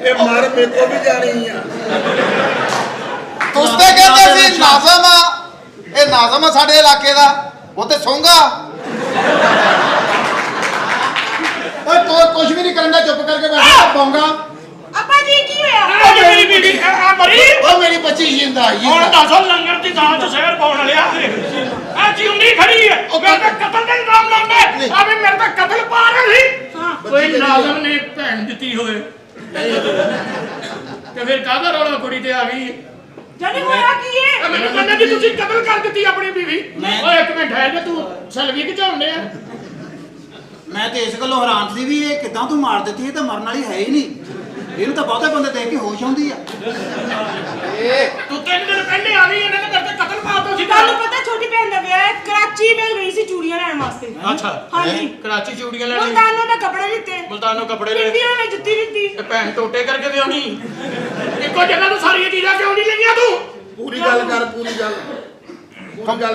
ਇਹ ਮਰ ਮੇਰੇ ਕੋ ਵੀ ਜਾਣੀ ਆ ਤੁਸੀਂ ਕਹਿੰਦੇ ਸੀ ਨਾਜ਼ਮ ਆ, ਇਹ ਨਾਜ਼ਮ ਆ ਸਾਡੇ ਇਲਾਕੇ ਦਾ, ਉਹ ਤੇ ਸੌਂਗਾ। ਓਏ ਕੋਈ ਕੁਝ ਵੀ ਨਹੀਂ ਕਰਨ ਦਾ, ਚੁੱਪ ਕਰਕੇ ਬੈਠਾ ਪੌਂਗਾ। ਅੱਪਾ ਜੀ ਕੀ ਹੋਇਆ? ਮੇਰੀ ਬੀਬੀ ਮਰੀ। ਉਹ ਮੇਰੀ ਬੱਚੀ ਜਿੰਦਾ ਹੁਣ ਦੱਸੋ ਲੰਗਰ ਦੀ ਦਾਲ ਚ ਜ਼ਹਿਰ ਪਾਉਣ ਵਾਲਿਆ ਆ ਜਿਉਂਦੀ ਖੜੀ ਹੈ। ਮੇਰੇ ਤਾਂ ਕਤਲ ਦਾ ਇਲਜ਼ਾਮ ਲਾਉਂਦੇ ਆ ਵੀ ਮੇਰੇ ਤਾਂ ਕਤਲ ਪਾ ਰਹੇ ਸੀ। ਕੋਈ ਨਾਜ਼ਮ ਨੇ ਭੈਣ ਦਿੱਤੀ ਹੋਵੇ ਤੇ ਫਿਰ ਕਾਹਦਾ ਰੌਲਾ ਕੁੜੀ ਤੇ ਆ ਗਈ? ਜਾਨੀ ਹੋਇਆ ਕੀ ਹੈ? ਮੈਨੂੰ ਕਹਿੰਦੇ ਜੀ ਤੁਸੀਂ ਕਤਲ ਕਰ ਦਿੱਤੀ ਆਪਣੀ ਬੀਵੀ। ਓਏ ਇੱਕ ਮਿੰਟ ਠਹਿਰ ਜਾ, ਤੂੰ ਸਲਵੀ ਕਿਚਾਉਂਦੇ ਆ। ਮੈਂ ਤੇ ਇਸ ਗੱਲੋਂ ਹੈਰਾਨ ਸੀ ਵੀ ਇਹ ਕਿਦਾਂ ਤੂੰ ਮਾਰ ਦਿੱਤੀ, ਇਹ ਤਾਂ ਮਰਨ ਵਾਲੀ ਹੈ ਹੀ ਨਹੀਂ। ਇਹਨੂੰ ਤਾਂ ਬਹੁਤੇ ਬੰਦੇ ਦੇਖ ਕੇ ਹੋਸ਼ ਆਉਂਦੀ ਆ। ਤੂੰ 3 ਦਿਨ ਪਹਿਲੇ ਆ ਗਈ, ਇਹਨਾਂ ਨੇ ਮੇਰੇ ਤੇ ਕਤਲ ਪਾਤਾ ਸੀ। ਤੁਹਾਨੂੰ ਪਤਾ ਛੋਟੀ ਭੈਣ ਦਾ ਵਿਆਹ ਹੈ, ਕਰਾਚੀ ਮੈਂ ਗਈ ਸੀ ਚੂੜੀਆਂ ਲੈਣ ਵਾਸਤੇ। ਅੱਛਾ ਹਾਂਜੀ, ਕਰਾਚੀ ਚੂੜੀਆਂ ਲੈਣੀ, ਮੁਲਤਾਨੋਂ ਦਾ ਕੱਪੜੇ ਲਿੱਤੇ, ਮੁਲਤਾਨੋਂ ਕੱਪੜੇ ਲੈ, ਇੰਡੀਆ ਵਿੱਚ ਜੁੱਤੀ ਲਿੱਤੀ। ਤੇ ਭੈਣ ਟੋਟੇ ਕਰਕੇ ਵਿਆਹਣੀ। ਇੱਕੋ ਜਗ੍ਹਾ ਤੋਂ ਸਾਰੀਆਂ ਚੀਜ਼ਾਂ ਕਿਉਂ ਨਹੀਂ ਲਈਆਂ ਤੂੰ? ਪੂਰੀ ਗੱਲ ਕਰ, ਪੂਰੀ ਗੱਲ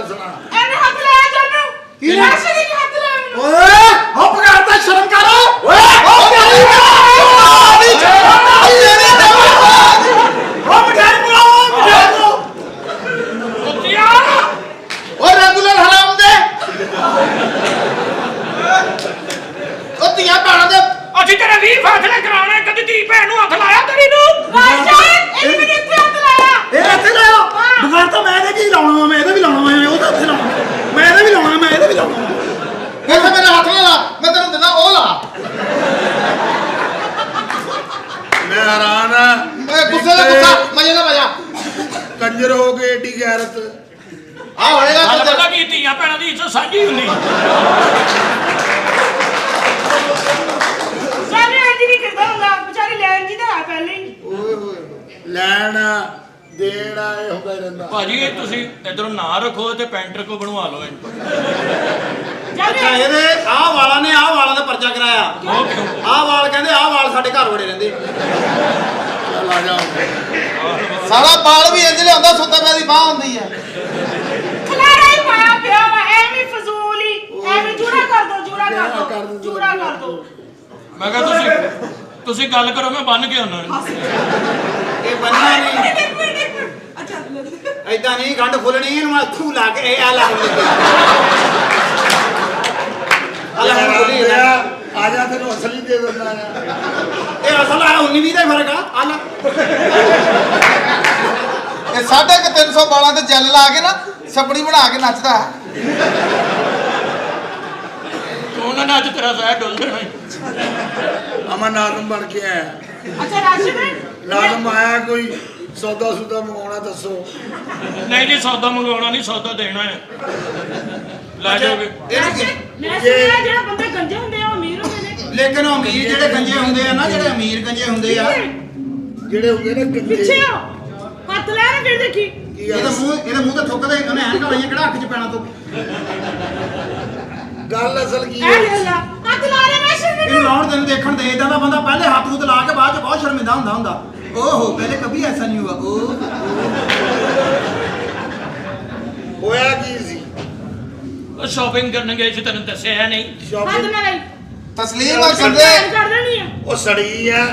ਸੁਣਾ। ਇਹਨੇ ਹੱਥ ਲਾਇਆ ਜਾਨੂੰ ਕੀ ਰਾਸ਼ੀ ਦੇ ਹੱਥ ਲਾਇਆ ਮੈਨੂੰ। ਓਏ ਹੋ ਪਗਾਰਤਾ, ਸ਼ਰਮ ਕਰ। ਓਏ ਹੋ ਮੇਰੀ ਰੈਗੂਲਰ ਹਰਾਮ ਦੇ ਉਹ ਧੀਆਂ ਭੈਣਾਂ ਦੇ। ਅਸੀਂ ਤੇਰੇ 20 ਫੈਸਲੇ ਕਰਾਉਣੇ, ਕਦੀ ਧੀ ਭੈਣ ਨੂੰ ਹੱਥ ਲਾਇਆ ਤੇਰੀ ਨੂੰ? ਰਾਸ਼ਾ ਇਹਨੇ ਮੈਨੂੰ ਇੱਥੇ ਹੱਥ ਲਾਇਆ। ਇਹ ਇੱਥੇ ਲਾਇਆ ਬਗਾਰ ਤਾਂ ਮੈਂ ਇਹਦੇ ਕੀ ਲਾਉਣਾ, ਮੈਂ ਇਹਦੇ ਵੀ ਲਾਉਣਾ, ਮੈਂ ਉਹਦਾ ਇੱਥੇ ਲਾਉਣਾ, ਮੈਂ ਇਹਦੇ ਵੀ ਲਾਉਣਾ, ਮੈਂ ਇਹਦੇ ਵੀ ਲਾਉਣਾ। ਇੱਥੇ ਮੇਰੇ ਹੱਥ ਨਾ ਲਾ, ਮੈਂ ਤੈਨੂੰ ਦਿੰਦਾ ਉਹ ਲਾ। ਮੈਂ ਹੈਰਾਨ ਆ, ਗੁੱਸੇ ਦਾ ਗੁੱਸਾ, ਮਜ਼ੇ ਦਾ ਮਜ਼ਾ। ਕੰਜਰ ਹੋ ਗਏ, ਏਡੀ ਗੈਰਤ। ਆ ਹੋਏਗਾ ਗੱਲ ਕੰਜਰ। ਪਤਾ ਕੀ, ਧੀਆਂ ਭੈਣਾਂ ਦੀ ਇੱਜ਼ਤ ਸਾਂਝੀ ਹੁੰਦੀ। ਜਾਨੇ ਇੰਜ ਨਹੀਂ ਕਰਦਾ ਹੁੰਦਾ, ਵਿਚਾਰੀ ਲੈਣ ਜੀ ਤਾਂ ਹੈ ਪਹਿਲੇ ਹੀ। ਓਏ ਹੋਏ ਲੈਣਾ ਦੇਣਾ ਇਹ ਹੁੰਦਾ ਹੀ ਰਹਿੰਦਾ। ਭਾਜੀ ਇਹ ਤੁਸੀਂ ਇਧਰੋਂ ਨਾ ਰੱਖੋ ਤੇ ਪੈਂਟਰ ਕੋ ਬਣਵਾ ਲਓ ਇਹਨੂੰ। ਅੱਛਾ ਇਹਦੇ ਆਹ ਵਾਲਾਂ ਨੇ ਆਹ ਵਾਲਾਂ ਦਾ ਪਰਚਾ ਕਰਾਇਆ। ਆਹ ਵਾਲ ਕਹਿੰਦੇ ਆਹ ਵਾਲ ਸਾਡੇ ਘਰ ਵੜੇ ਰਹਿੰਦੇ। ਚੱਲ ਆ ਜਾ। ਸਾਲਾ ਬਾਲ ਵੀ ਇੰਜ ਲਿਆਉਂਦਾ, ਸੁੱਤੇ ਪਿਆ ਦੀ ਬਾਹ ਹੁੰਦੀ ਆ। ਖਲਾਰਾ ਹੀ ਪਾਇਆ ਪਿਆ ਵਾ, ਐਵੇਂ ਫਜ਼ੂਲ ਹੀ, ਐਵੇਂ ਜੂੜਾ ਕਰ ਦੋ, ਜੂੜਾ ਕਰ ਦੋ, ਜੂੜਾ ਕਰ ਦੋ। ਮੈਂ ਕਿਹਾ ਤੁਸੀਂ ਗੱਲ ਕਰੋ, ਮੈਂ ਬੰਨ ਕੇ ਆਉਣਾ। ਇਹ ਬੰਨਾ ਨਹੀਂ, ਇੱਕ ਮਿੰਟ ਅੱਛਾ ਏਦਾਂ ਨਹੀਂ ਗੰਢ ਖੁੱਲਣੀ, ਇਹਨੂੰ ਅੱਥੂ ਲਾ ਕੇ ਇਹ ਆ ਲਾ ਹੁਣ ਆ ਜਾ, ਤੈਨੂੰ ਅਸਲੀ ਦੇ ਦਿੰਦਾ ਆ। ਇਹ ਅਸਲ ਆ 19-20 ਦਾ ਫਰਕ ਆ ਲਾ। ਇਹ 350 ਬਾਲਾਂ ਤੇ ਜੈਲ ਲਾ ਕੇ ਨਾ ਛਪੜੀ ਬਣਾ ਕੇ ਨੱਚਦਾ। ਉਹਨਾਂ ਨੇ ਅੱਜ ਤੇਰਾ ਸਾਹ ਡੁੱਲ ਜਾਣਾ। ਅਮਨ ਨਾਜ਼ਮ ਬਣ ਕੇ ਆਇਆ। ਅੱਛਾ ਰਾਸ਼ੀ ਮੈਂ ਨਾਜ਼ਮ ਆਇਆ, ਕੋਈ ਸੌਦਾ ਸੁਦਾ ਮੰਗਾਉਣਾ ਦੱਸੋ। ਨਹੀਂ ਜੀ ਸੌਦਾ ਮੰਗਵਾਉਣਾ ਨਹੀਂ, ਸੌਦਾ ਦੇਣਾ ਹੈ। ਲੈ ਜਾਓਗੇ। ਮੈਂ ਸੁਣਿਆ ਜਿਹੜਾ ਬੰਦੇ ਗੰਜੇ ਹੁੰਦੇ ਆ ਉਹ ਅਮੀਰ ਹੁੰਦੇ ਨੇ। ਲੇਕਿਨ ਉਹ ਅਮੀਰ ਜਿਹੜੇ ਗੰਜੇ ਹੁੰਦੇ ਆ ਨਾ, ਜਿਹੜੇ ਅਮੀਰ ਗੰਜੇ ਹੁੰਦੇ ਆ, ਜਿਹੜੇ ਹੁੰਦੇ ਨੇ ਗੰਜੇ। ਪਿੱਛੇ ਹੋ ਹੱਥ ਲੈ ਨਾ ਫਿਰ ਦੇਖੀ। ਇਹਦੇ ਮੂੰਹ ਤੇ ਥੁੱਕਦੇ ਉਹਨੇ ਐਨਕਾਂ ਲਾਈਆਂ, ਕਿਹੜਾ ਅੱਖ 'ਚ ਪੈਣਾ ਤੋਂ। ਗੱਲ ਅਸਲ ਕੀ ਐ ਹੈ? ਲੈ ਲਾ ਹੱਥ ਲਾ ਲੈ ਰਾਸ਼ੀ ਇਹਨੂੰ ਮੈਨੂੰ। ਲਾਉਣ ਤੈਨੂੰ ਦੇਖਣ ਦੇ ਇਦਾਂ ਦਾ ਬੰਦਾ ਪਹਿਲੇ ਹੱਥ ਹੁੱਥ ਲਾ ਕੇ ਬਾਅਦ 'ਚ ਬਹੁਤ ਸ਼ਰਮਿੰਦਾ ਹੁੰਦਾ। ਓਹੋ ਪਹਿਲੇ ਕभी ਐਸਾ ਨਹੀਂ ਹੁਆ। ਹੋਇਆ ਕੀ ਸੀ? ਉਹ ਸ਼ਾਪਿੰਗ ਕਰਨ ਗਏ ਸੀ, ਤੈਨੂੰ ਦੱਸਿਆ ਨਹੀਂ? ਹੱਥ ਸ਼ਾਪਿੰਗ ਨਾ ਲਈ ਤਸਲੀਮ ਆ ਕੰਦੇ। ਕਰ ਦੇਣੀ ਆ। ਉਹ ਸੜੀ ਆ।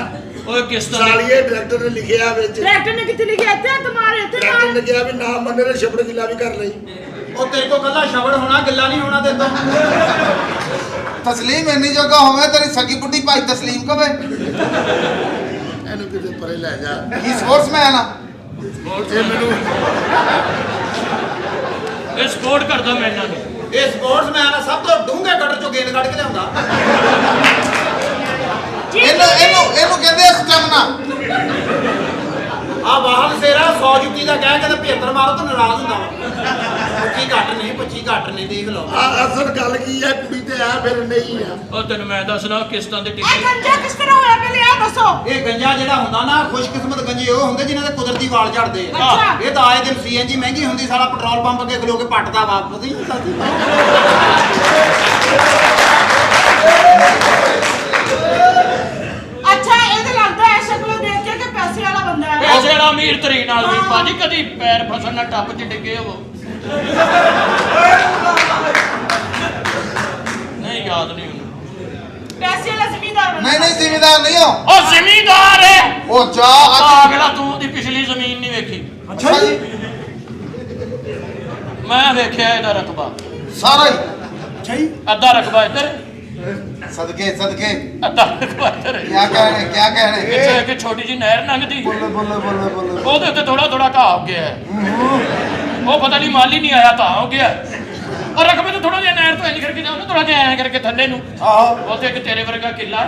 ਓਏ ਕਿਸ ਤਰ੍ਹਾਂ ਸਾਲੀਏ ਡਾਇਰੈਕਟਰ ਨੇ ਲਿਖਿਆ ਵਿੱਚ। ਡਾਇਰੈਕਟਰ ਨੇ ਕਿੱਥੇ ਲਿਖਿਆ? ਇੱਥੇ ਹੱਥ ਮਾਰ, ਇੱਥੇ ਡਾਇਰੈਕਟਰ ਮਾਰ। ਨੇ ਕਿਹਾ ਵੀ ਨਾ ਮੰਨੇ ਤੇ ਛਪੜ ਗਿੱਲਾ ਵੀ ਕਰ ਲਈ। ਉਹ ਤੇਰੇ ਕੋਲ ਕੱਲਾ ਸ਼ਬਦ ਹੋਣਾ, ਗਿੱਲਾ ਨਹੀਂ ਹੋਣਾ ਤੇਰੇ ਤੋਂ। ਤਸਲੀਮ ਇੰਨੀ ਜਗ੍ਹਾ ਹੋਵੇ, ਤੇਰੀ ਸਗੀ ਬੁੱਢੀ ਭਾਈ ਤਸਲੀਮ ਕਵੇ। ਇਹਨੂੰ ਕਿਤੇ ਪਰੇ ਲੈ ਜਾ। ਕੀ ਸਪੋਰਟਸਮੈਨ ਆ। ਇਹ ਮੈਨੂੰ ਇਹ ਸਪੋਰਟ ਕਰਦਾ ਮੈਂ ਇਹਨਾਂ ਨੂੰ। ਇਹ ਸਪੋਰਟਸਮੈਨ ਆ, ਸਭ ਤੋਂ ਡੂੰਘੇ ਕਟਰ ਚੋਂ ਗੇਂਦ ਕੱਢ ਕੇ ਲਿਆਉਂਦਾ। ਇਹਨੂੰ ਕਹਿੰਦੇ ਸਟੈਮਨਾ। ਆ ਬਾਹਰ ਸੇਰਾ 100 ਜੁੱਤੀ ਦਾ ਕਹਿ ਕੇ ਤੇ 75 ਮਾਰੋ ਤਾਂ ਨਾਰਾਜ਼ ਹੁੰਦਾ ਵਾ। 25 ਘੱਟ ਨਹੀਂ, 25 ਘੱਟ ਨਹੀਂ, ਦੇਖ ਲਓ। ਅਸਲ ਗੱਲ ਕੀ ਹੈ, ਕੁੜੀ ਤੇ ਆ ਫਿਰ ਨਹੀਂ ਆ। ਉਹ ਤੈਨੂੰ ਮੈਂ ਦੱਸਣਾ ਕਿਸ਼ਤਾਂ ਦੇ ਇਹ ਟਿੱਕੇ। ਗੰਜਾ ਕਿਸ ਤਰ੍ਹਾਂ ਹੋਇਆ ਪਹਿਲੇ ਆ ਦੱਸੋ। ਇਹ ਗੰਜਾ ਜਿਹੜਾ ਹੁੰਦਾ ਨਾ, ਖੁਸ਼ਕਿਸਮਤ ਗੰਜੇ ਉਹ ਹੁੰਦੇ ਜਿਨ੍ਹਾਂ ਦੇ ਕੁਦਰਤੀ ਵਾਲ ਝੜਦੇ ਆ। ਅੱਛਾ। ਇਹ ਤਾਂ ਆਏ ਦਿਨ CNG ਮਹਿੰਗੀ ਹੁੰਦੀ, ਸਾਲਾ ਪੈਟਰੋਲ ਪੰਪ ਅੱਗੇ ਖਲੋ ਕੇ ਪੱਟਦਾ ਵਾਪਸ ਹੀ ਸਾਥੀ। ਅੱਛਾ ਇਹਦੇ ਲੱਗਦਾ ਐ ਸ਼ਕਲੋਂ ਦੇਖ ਕੇ ਕਿ ਪੈਸੇ ਵਾਲਾ ਬੰਦਾ ਹੈ। ਪੈਸੇ ਵਾਲਾ ਅਮੀਰ ਤਰੀਨ ਆਦਮੀ। ਭਾਜੀ ਕਦੀ ਪੈਰ ਫਸਣ ਨਾਲ ਟੱਪ 'ਚ ਡਿੱਗੇ ਹੋ? ਨਹੀਂ ਯਾਦ ਨਹੀਂ ਉਹਨੂੰ। ਪੈਸੇ ਵਾਲਾ ਜ਼ਿਮੀਂਦਾਰ ਬਣਨਾ। ਨਹੀਂ ਜ਼ਿਮੀਦਾਰ ਨਹੀਂ ਹੋ ਉਹ ਜ਼ਿਮੀਂਦਾਰ ਹੈ ਉਹ ਜਾ ਅਗਲਾ ਤੂੰ ਦੀ ਪਿਛਲੀ ਜ਼ਮੀਨ ਨਹੀਂ ਵੇਖੀ ਅੱਛਾ ਜੀ ਮੈਂ ਵੇਖਿਆ ਇਹਦਾ ਰਕਬਾ ਸਾਰਾ ਹੀ ਅੱਛਾ ਜੀ ਅੱਧਾ ਰਕਬਾ ਇੱਧਰ ਸਦਕੇ ਅੱਧਾ ਰਕਬਾ ਇੱਧਰ क्या कहने ਇੱਥੇ ਇੱਕ ਛੋਟੀ ਜਿਹੀ ਨਹਿਰ ਲੰਘਦੀ बोलो ਉਹਦੇ ਉੱਤੇ ਥੋੜਾ ਥੋੜਾ ਘਾਹ ਹੋ ਗਿਆ ਹੈ। ਉਹ ਪਤਾ ਨਹੀਂ ਮਾਲੀ ਨਹੀਂ ਆਇਆ ਤਾਂ ਹੋ ਗਿਆ ਔਰ ਰਕਬੇ ਤੋਂ ਥੋੜਾ ਜਿਹਾ ਨਹਿਰ ਤੋਂ ਇੰਜ ਕਰਕੇ ਜਾਓ ਨਾ ਥੋੜਾ ਜਿਹਾ ਐਂ ਕਰਕੇ ਥੱਲੇ ਨੂੰ ਆਹੋ ਉੱਥੇ ਇੱਕ ਤੇਰੇ ਵਰਗਾ ਕਿੱਲਾ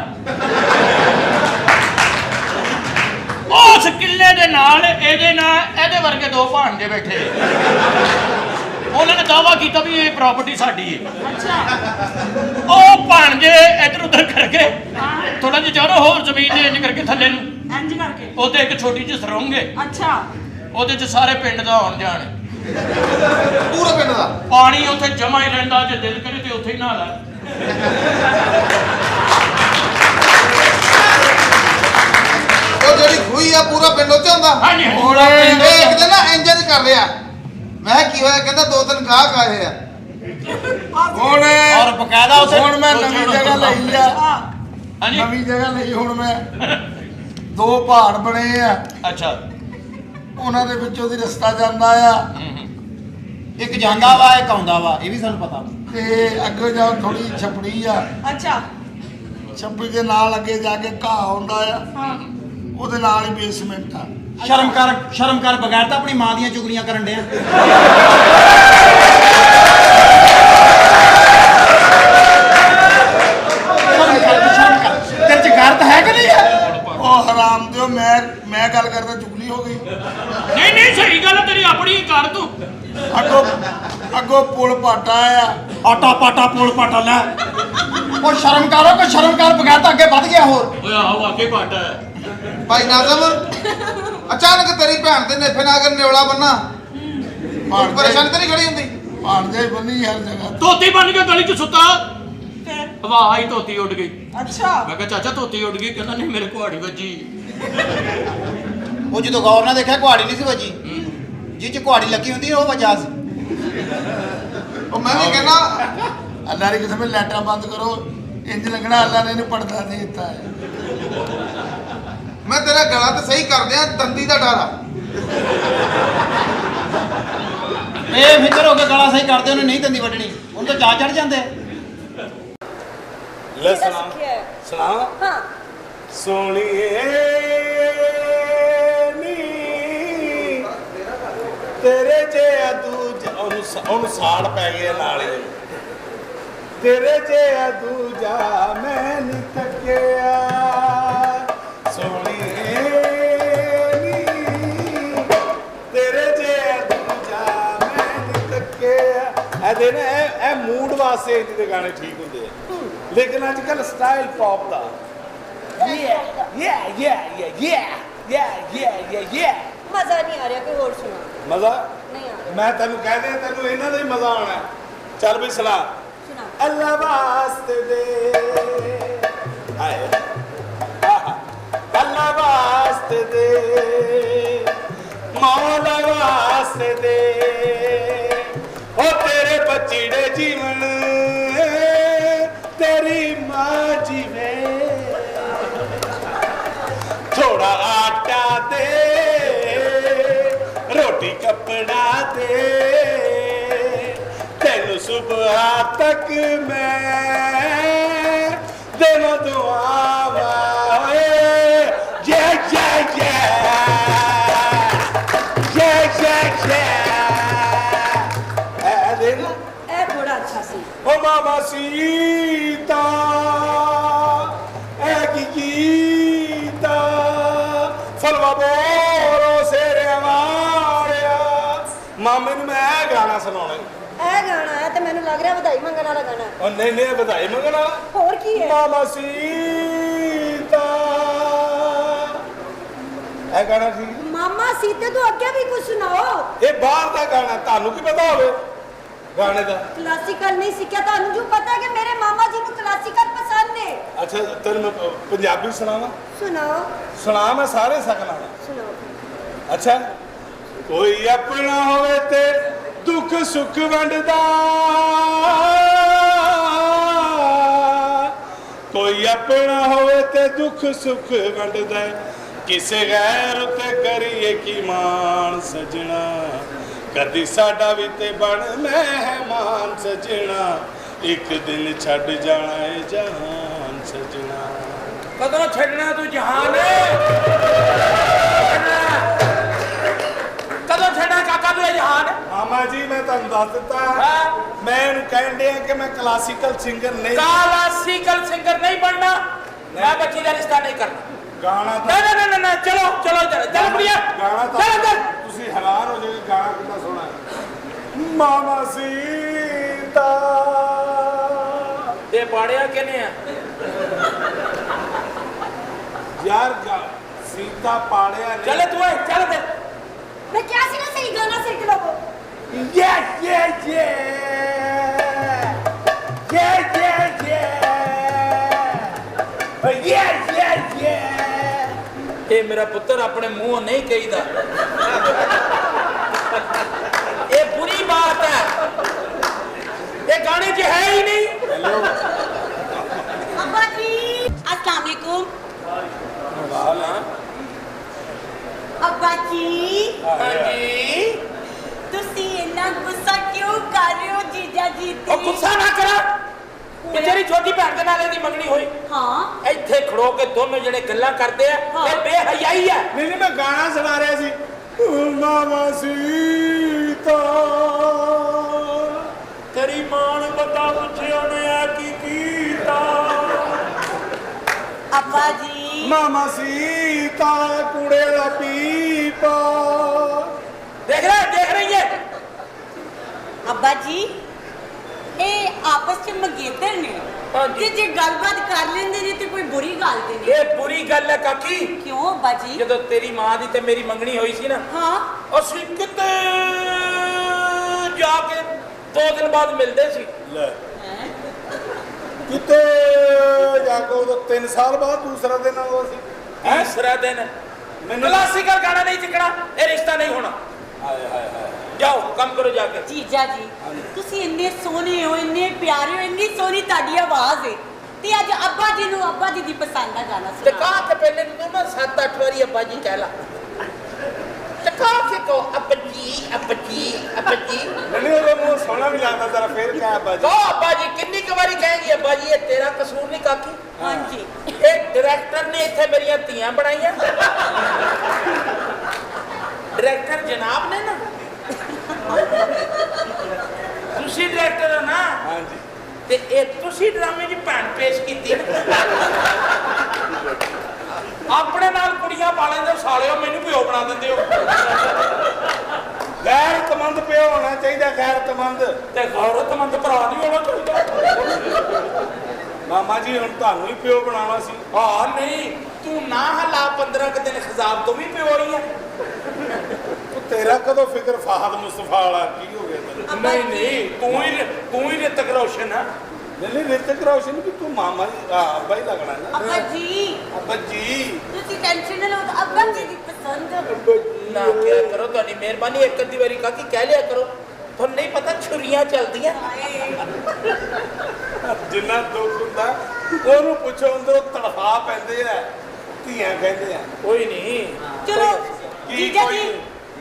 ਉਸ ਕਿੱਲੇ ਦੇ ਨਾਲ ਇਹਦੇ ਵਰਗੇ ਦੋ ਭਾਣਜੇ ਬੈਠੇ ਉਹਨਾਂ ਨੇ ਦਾਅਵਾ ਕੀਤਾ ਵੀ ਇਹ ਪ੍ਰਾਪਰਟੀ ਸਾਡੀ ਹੈ ਅੱਛਾ ਉਹ ਭਾਣਜੇ ਇੱਧਰ ਉੱਧਰ ਕਰਕੇ ਥੋੜਾ ਜਿਹਾ ਜਾਓ ਹੋਰ ਜ਼ਮੀਨ ਦੇ ਇੰਜ ਕਰਕੇ ਥੱਲੇ ਨੂੰ ਇੰਜ ਕਰਕੇ ਉਹਦੇ ਇੱਕ ਛੋਟੀ ਜਿਹੀ ਸਰੰਗ ਹੈ ਅੱਛਾ ਉਹਦੇ 'ਚ ਸਾਰੇ ਪਿੰਡ ਦਾ ਆਉਣ ਜਾਣ ਹੈ। पूरे पिंड दा ਪਾਣੀ ਉੱਥੇ ਜਮਾ ਹੀ ਰਹਿੰਦਾ ਜੇ ਦਿਲ ਕਰੇ ਤੇ ਉੱਥੇ ਹੀ ਨਹਾ ਲੈ ਉਹ ਜਿਹੜੀ ਖੂਹੀ ਆ ਪੂਰਾ ਪਿੰਡ ਉੱਤੇ ਹੁੰਦਾ ਹਾਂਜੀ ਹੁਣ ਇਹ ਇੱਕ ਦਿਨ ਨਾ ਇੰਜਨ ਕਰ ਰਿਹਾ ਮੈਂ ਕੀ ਹੋਇਆ ਕਹਿੰਦਾ 2-3 ਗਾਹਕ ਆਏ ਆ ਹੁਣ ਔਰ ਬਕਾਇਦਾ ਉਸੇ ਹੁਣ ਮੈਂ ਨਵੀਂ ਜਗ੍ਹਾ ਲਈ ਆ ਹਾਂਜੀ ਨਵੀਂ ਜਗ੍ਹਾ ਲਈ ਹੁਣ ਮੈਂ 2 ਪਹਾੜ ਬਣੇ ਆ ਅੱਛਾ ਉਹਨਾਂ ਦੇ ਵਿੱਚੋਂ ਦੀ ਰਸਤਾ ਜਾਂਦਾ ਆ ਇੱਕ ਜਾਂਦਾ ਵਾ ਇੱਕ ਆਉਂਦਾ ਵਾ ਇਹ ਵੀ ਸਾਨੂੰ ਪਤਾ ਤੇ ਅੱਗੇ ਜਾ ਥੋੜੀ ਛਪੜੀ ਆ ਅੱਛਾ ਛਪੜੀ ਦੇ ਨਾਲ ਅੱਗੇ ਜਾ ਕੇ ਘਾਹ ਆਉਂਦਾ ਆ ਹਾਂ ਉਹਦੇ ਨਾਲ ਹੀ ਬੇਸਮੈਂਟ ਆ ਸ਼ਰਮ ਕਰ ਬਗੈਰ ਤਾਂ ਆਪਣੀ ਮਾਂ ਦੀਆਂ ਚੁਗਲੀਆਂ ਕਰਨ ਡਿਆ ਸ਼ਰਮ ਕਰ ਤੇਰੇ ਚ ਗੈਰਤ ਹੈ ਕਿ ਨਹੀਂ ਹੈ ਉਹ ਹਰਾਮ ਦਿਓ ਮੈਂ ਗੱਲ ਕਰਦਾ ਚੁਗਲੀ ਹੋ ਗਈ ਨਹੀਂ ਸਹੀ ਗੱਲ ਤੇਰੀ ਆਪਣੀ ਕਰ ਤੂੰ ਅੱਗੋਂ ਪੁਲ ਪਾਟਾ ਆ ਆਟਾ ਪਾਟਾ ਪੋਲ ਪਾਟਾ ਲੈ ਉਹ ਸ਼ਰਮ ਕਰੋ ਕਿ ਸ਼ਰਮ ਕਰ ਬਗੈਰ ਤਾਂ ਅੱਗੇ ਵੱਧ ਗਿਆ ਹੋਰ ਓਏ ਆਹੋ ਵਾਕੇ ਪਾਟਾ ਹੈ ਭਾਈ ਨਾਜ਼ਮ ਅਚਾਨਕ ਤੇਰੀ ਭੈਣ ਦੇ ਨੇਫੇ ਨਾਲ ਅਗਰ ਨਿਉਲਾ ਬੰਨਾ ਪਰੇਸ਼ਾਨੀ ਤੇ ਨਹੀਂ ਖੜੀ ਹੁੰਦੀ ਭਾਂਡੇ ਬੰਨੀ ਹਰ ਜਗ੍ਹਾ ਧੋਤੀ ਬਣ ਕੇ ਗਲੀ 'ਚ ਸੁੱਤਾ ਫਿਰ ਹਵਾ ਆਈ ਧੋਤੀ ਉੱਡ ਗਈ ਅੱਛਾ ਮੈਂ ਕਿਹਾ ਚਾਚਾ ਧੋਤੀ ਉੱਡ ਗਈ ਕਹਿੰਦਾ ਨਹੀਂ ਮੇਰੇ ਕੁਹਾੜੀ ਵੱਜੀ ਉਹ ਜਦੋਂ ਗੌਰ ਨਾਲ ਦੇਖਿਆ ਕੁਹਾੜੀ ਨਹੀਂ ਸੀ ਵੱਜੀ ਜਿਹ ਚ ਕੁਹਾੜੀ ਲੱਗੀ ਹੁੰਦੀ ਉਹ ਵਜਾ ਸੀ ਉਹ ਮੈਂ ਵੀ ਕਹਿੰਦਾ ਅੱਲਾ ਦੀ ਕਿਸਮ ਲਾਈਟਾਂ ਬੰਦ ਕਰੋ ਇੰਜ ਲੱਗਣਾ ਅੱਲਾ ਨੇ ਇਹਨੂੰ ਪਰਦਾ ਦੇ ਦਿੱਤਾ ਹੈ ਮੈਂ ਤੇਰਾ ਗਲਾ ਤੇ ਸਹੀ ਕਰ ਦਿਆਂ ਦੰਦੀ ਦਾ ਡਰ ਆ ਇਹ ਫਿਕਰ ਹੋ ਕੇ ਗਲਾ ਸਹੀ ਕਰਦੇ ਉਹਨੇ ਨਹੀਂ ਦੰਦੀ ਵੱਢਣੀ ਉਹਨੂੰ ਤਾਂ ਜਾ ਚੜ ਜਾਂਦੇ ਲੈ ਸੁਣਾ ਹਾਂ ਸੋਹਣੀਏ ਨੀ ਤੇਰੇ ਜਿਹਾ ਦੂਜਾ ਉਹਨੂੰ ਸਾੜ ਪੈ ਗਿਆ ਨਾਲ ਹੀ ਤੇਰੇ ਜਿਹਾ ਦੂਜਾ ਮੈਂ ਨੀ ਤੱਕਿਆ ਸੋਹਣੀਏ ਨੀ ਤੇਰੇ ਜਿਹਾ ਦੂਜਾ ਮੈਂ ਨੀ ਤੱਕਿਆ ਇਹਦੇ ਨਾ ਇਹ ਮੂਡ ਵਾਸਤੇ ਇਹਦੇ ਗਾਣੇ ਠੀਕ ਹੁੰਦੇ ਆ ਲੇਕਿਨ ਅੱਜ ਕੱਲ ਸਟਾਈਲ ਪੌਪ ਦਾ ਮਜ਼ਾ ਨਹੀਂ ਆ ਰਿਹਾ ਕੋਈ ਹੋਰ ਸੁਣਾ ਮਜ਼ਾ ਨਹੀਂ ਆ ਰਿਹਾ ਮੈਂ ਤੈਨੂੰ ਕਹਿ ਦਿਆਂ ਤੈਨੂੰ ਇਹਨਾਂ ਦਾ ਹੀ ਮਜ਼ਾ ਆਉਣਾ ਚੱਲ ਬਈ ਸਲਾ ਸੁਣਾ ਅੱਲਾ ਵਾਸਤੇ ਦੇ ਆਏ ਅੱਲਾ ਵਾਸਤੇ ਦੇ ਮੌਲਾ ਵਾਸਤੇ ਦੇ ਉਹ ਤੇਰੇ ਬੱਚੀੜੇ ਜੀਵਨ ਤੇਰੀ ਮਾਂ ਜੀਵੇ ਥੋੜਾ ਆਟਾ ਦੇ ਰੋਟੀ ਕੱਪੜਾ ਦੇ ਤੈਨੂੰ ਸੁਬਹ ਤੱਕ ਮੈਂ ਦੇਵਾਂ ਦੁਆਵਾਂ ਓਏ ਜੈ ਜੈ ਜੈ ਜੈ ਜੈ ਜੈ ਇਹ ਦੇ ਨਾ ਇਹ ਥੋੜਾ ਅੱਛਾ ਸੀ ਓ ਮਾਮਾ ਸੀਤਾ è chi chita salvatore sere amaria ਮਾਮੇ ਨੂੰ ਮੈਂ ਗਾਣਾ ਸੁਣਾਉਣਾ ਇਹ ਗਾਣਾ ਹੈ ਤੇ ਮੈਨੂੰ ਲੱਗ ਰਿਹਾ ਵਧਾਈ ਮੰਗਣ ਵਾਲਾ ਗਾਣਾ ਹੈ। ਉਹ ਨਹੀਂ ਨਹੀਂ ਵਧਾਈ ਮੰਗਣਾ ਹੋਰ ਕੀ ਹੈ ਮਾਮਾ ਸੀਤਾ ਇਹ ਗਾਣਾ ਸੀ ਮਾਮਾ ਸੀਤੇ ਤੋਂ ਅੱਗੇ ਵੀ ਕੁਝ ਸੁਣਾਓ ਇਹ ਬਾਹਰ ਦਾ ਗਾਣਾ ਤੁਹਾਨੂੰ ਕੀ ਪਤਾ ਹੋਵੇ ਗਾਣੇ ਦਾ ਕਲਾਸੀਕਲ ਨਹੀਂ ਸਿੱਖਿਆ ਤੁਹਾਨੂੰ ਜੋ ਪਤਾ ਹੈ ਕਿ ਮੇਰੇ ਮਾਮਾ ਜੀ ਨੂੰ ਕਲਾਸੀਕਲ ਪਸੰਦ ਹੈ ਅੱਛਾ ਤੈਨੂੰ ਮੈਂ ਪੰਜਾਬੀ ਸੁਣਾਵਾਂ ਸੁਣਾਓ ਸੁਣਾ ਮੈਂ ਸਾਰੇ ਸਕਣਾ ਸੁਣਾਓ ਅੱਛਾ ਕੋਈ ਆਪਣਾ ਹੋਵੇ ਤੇ ਦੁੱਖ ਸੁੱਖ ਵੰਡਦਾ ਕੋਈ ਆਪਣਾ ਹੋਵੇ ਤੇ ਦੁੱਖ ਸੁੱਖ ਵੰਡਦਾ ਹੈ, ਕਿਸੇ ਗੈਰ ਉਤੇ ਕਰੀਏ ਕੀ ਮਾਣ ਸਜਣਾ, ਕਦੀ ਸਾਡਾ ਵੀ ਤੇ ਬਣ ਮਹਿਮਾਨ ਸਜਣਾ, ਇੱਕ ਦਿਨ ਛੱਡ ਜਾਣਾ ਏ ਜਹਾਨ ਸਜਣਾ। ਕਦੋਂ ਛੱਡਣਾ ਤੂੰ ਜਹਾਨ? ਕਦੋਂ ਛੱਡਣਾ ਕਾਕਾ ਤੂੰ ਇਹ ਜਹਾਨ? ਮਾਮਾ ਜੀ ਮੈਂ ਤੁਹਾਨੂੰ ਦੱਸ ਦਿੱਤਾ, ਮੈਂ ਇਹਨੂੰ ਕਹਿਣ ਡਿਆ ਕਿ ਮੈਂ ਕਲਾਸੀਕਲ ਸਿੰਗਰ ਨਹੀਂ, ਕਲਾਸੀਕਲ ਸਿੰਗਰ ਨਹੀਂ ਬਣਨਾ, ਮੈਂ ਬੱਚੀ ਦਾ ਰਿਸ਼ਤਾ ਨਹੀਂ ਕਰਨਾ। ਗਾਣਾ ਨਾ ਨਾ ਨਾ ਨਾ ਚਲੋ ਚਲੋ ਚੱਲ ਕੁੜੀਆ ਗਾਣਾ ਤਾਂ ਚੱਲ ਚੱਲ। ਤੁਸੀਂ ਹੈਰਾਨ ਹੋ ਜਾਓਗੇ, ਗਾਣਾ ਕਿੰਨਾ ਸੋਹਣਾ ਹੈ। ਮਾਮਾ ਸੀਤਾ ਤੇ ਪਾੜਿਆ ਕਿਨੇ ਆ ਯਾਰ ਸੀਤਾ ਪਾੜਿਆ ਨਹੀਂ। ਚੱਲ ਤੂੰ ਚੱਲ ਤੇ मैं क्या सी ना सही गाना सीख लो वो Yeah, yeah, yeah. Yeah, yeah, yeah. Yeah, yeah, yeah. ਇਹ ਮੇਰਾ ਪੁੱਤਰ ਆਪਣੇ ਮੂੰਹੋਂ ਨਹੀਂ ਕਹੀਦਾ, ਇਹ ਬੁਰੀ ਬਾਤ ਹੈ, ਇਹ ਗਾਣੇ 'ਚ ਹੈ ਹੀ ਨਹੀਂ। अब्बा जी अस्सलाम वालेकुम। अब्बा जी ਹਾਂਜੀ तुसी इतना गुस्सा क्यों कर रहे हो जीजा जी ते? ਉਹ ਗੁੱਸਾ ਨਾ ਕਰ, ਤੇ ਜਿਹੜੀ ਛੋਟੀ ਭੈਣ ਦੇ ਨਾਲ ਇਹਦੀ ਮੰਗਣੀ ਹੋਈ, हाँ ਇੱਥੇ ਖੜੋ ਕੇ ਦੋਨੋਂ ਜਿਹੜੇ ਗੱਲਾਂ ਕਰਦੇ ਆ, ਇਹ ਬੇਹਯਾਈ ਹੈ। ਨਹੀਂ ਨਹੀਂ ਮੈਂ ਗਾਣਾ ਸੁਣਾ ਰਿਹਾ ਸੀ। ਮਾਮਾ ਸੀਤਾ ਤੇਰੀ ਮਾਂ ਨੂੰ ਪਤਾ ਪੁੱਛਿਆ ਨੇ ਆ ਕੀ ਕੀਤਾ। अब्बा जी ਮਾਮਾ ਸੀਤਾ ਕੁੜੇ ਦਾ ਪੀਪਾ। ਦੇਖ ਰਹੀ ਹੈ अब्बा जी ए आपस च मंगेतर ने हाँ जी। ते जे गलबात कर लेंदे ने ते कोई बुरी गल ते नहीं। ਇਹ ਬੁਰੀ ਗੱਲ ਹੈ ਕਾਕੀ। क्यों अब्बा जी? ਜਦੋਂ ਤੇਰੀ ਮਾਂ ਦੀ ਤੇ ਮੇਰੀ ਮੰਗਣੀ ਹੋਈ ਸੀ ਨਾ, हाँ ਅਸੀਂ ਕਿਤੇ ਜਾ ਕੇ 2 ਦਿਨ ਬਾਅਦ ਮਿਲਦੇ ਸੀ। ਲੈ हैं? ਕਿਤੇ ਜਾ ਕੇ ਉਹ 3 ਸਾਲ ਬਾਅਦ ਦੂਸਰਾ ਦਿਨ ਆਉਂਦਾ ਸੀ। ਤੀਸਰਾ ਦਿਨ ਮੈਨੂੰ ਕਲਾਸੀਕਲ ਗਾਣਾ ਨਹੀਂ ਚੱਕਣਾ, ਇਹ ਰਿਸ਼ਤਾ ਨਹੀਂ ਹੋਣਾ। ਹਾਏ ਹਾਏ ਹਾਏ ਜਾਓ ਕੰਮ ਕਰੋ ਜਾ ਕੇ। जीजा जी तुसी इन्ने सोहने हो, इन्ने प्यारे हो, इन्नी सोहनी ताड़ी आवाज है ते अज अब्बा जी नु अब्बा जी दी पसंद दा गाना ਤੇ सुना। ਕਹਾ ਕੇ ਪਹਿਲੇ ਤੂੰ ਨਾ 7-8 ਵਾਰੀ ਅੱਬਾ ਜੀ ਕਹਿ ਲਾ, ਤੇ ਕਹਾ ਕੇ ਕਹੋ ਅੱਬਾ ਜੀ ਅੱਬਾ ਜੀ ਅੱਬਾ ਜੀ। ਨਹੀਂ ਉਹਦਾ ਮੂੰਹ ਸੋਹਣਾ ਵੀ ਲੱਗਦਾ ਤੇਰਾ, ਫੇਰ ਕਿਆ ਅੱਬਾ ਜੀ। ਕਹੋ ਅੱਬਾ ਜੀ, ਕਿੰਨੀ ਕੁ ਵਾਰੀ ਕਹੇਗੀ ਅੱਬਾ ਜੀ? ਇਹ ਤੇਰਾ ਕਸੂਰ ਨਹੀਂ ਕਾਕੀ, हाँ जी ਇਹ ਡਾਇਰੈਕਟਰ ਨੇ ਇੱਥੇ ਮੇਰੀਆਂ ਧੀਆਂ ਬਣਾਈਆਂ। ਡਾਇਰੈਕਟਰ ਜਨਾਬ ਨੇ ਨਾ, ਤੁਸੀਂ ਡਾਇਰੈਕਟਰ ਹੋ ਨਾ, ਹਾਂਜੀ ਤੇ ਇਹ ਤੁਸੀਂ ਡਰਾਮੇ 'ਚ ਭੈਣ ਪੇਸ਼ ਕੀਤੀ ਨਾ। ਆਪਣੇ ਨਾਲ ਕੁੜੀਆਂ ਪਾ ਲੈਂਦੇ ਹੋ ਸਾਲਿਓ, ਮੈਨੂੰ ਪਿਓ ਬਣਾ ਦਿੰਦੇ ਹੋ। ਗੈਰਤਮੰਦ ਪਿਓ ਹੋਣਾ ਚਾਹੀਦਾ, ਗੈਰਤਮੰਦ। ਤੇ ਗੌਰਤਮੰਦ ਭਰਾ ਨਹੀਂ ਹੋਣਾ ਚਾਹੀਦਾ। ਮਾਮਾ ਜੀ ਹੁਣ ਤੁਹਾਨੂੰ ਹੀ ਪਿਓ ਬਣਾਉਣਾ ਸੀ। ਹਾਂ ਨਹੀਂ, ਤੂੰ ਨਾ ਹਲਾ 15 ਕੁ ਦਿਨ ਖਜ਼ਾਬ ਤੋਂ ਵੀ ਪਿਓ ਰਹੀ ਹੈ। ਤੇਰਾ ਕਦੋਂ ਫਿਕਰ ਫਾਹਦ ਮੁਸਤਫਾ ਵਾਲਾ ਕੀ ਹੋ ਗਿਆ ਤੈਨੂੰ? ਨਹੀਂ ਨਹੀਂ, ਤੂੰ ਹੀ ਰਿਤਕ ਰੋਸ਼ਨ ਆ। ਨਹੀਂ ਰਿਤਿਕ ਰੋਸ਼ਨ ਵੀ ਤੂੰ ਮਾਮਾ ਜੀ ਅੱਬਾ ਹੀ ਲੱਗਣਾ ਨਾ। अब्बा जी ਅੱਬਾ ਜੀ तुसी टेंशन ना लो, अब्बा जी दी पसंद। ਨਾ ਕਿਹਾ ਕਰੋ, ਤੁਹਾਡੀ ਮਿਹਰਬਾਨੀ। ਇੱਕ ਅੱਧੀ ਵਾਰੀ ਕਾਕੀ ਕਹਿ ਲਿਆ ਕਰੋ, ਤੁਹਾਨੂੰ ਨਹੀਂ ਪਤਾ ਛੁਰੀਆਂ ਚੱਲਦੀਆਂ। ਜਿੰਨਾ ਦੁੱਖ ਹੁੰਦਾ ਉਹਨੂੰ ਪੁੱਛੋ, ਅੰਦਰੋਂ ਤੜਫਾ ਪੈਂਦੇ ਆ, ਧੀਆਂ ਕਹਿੰਦੇ ਆ। ਕੋਈ ਨਹੀਂ, चलो की जीजा कोई- जी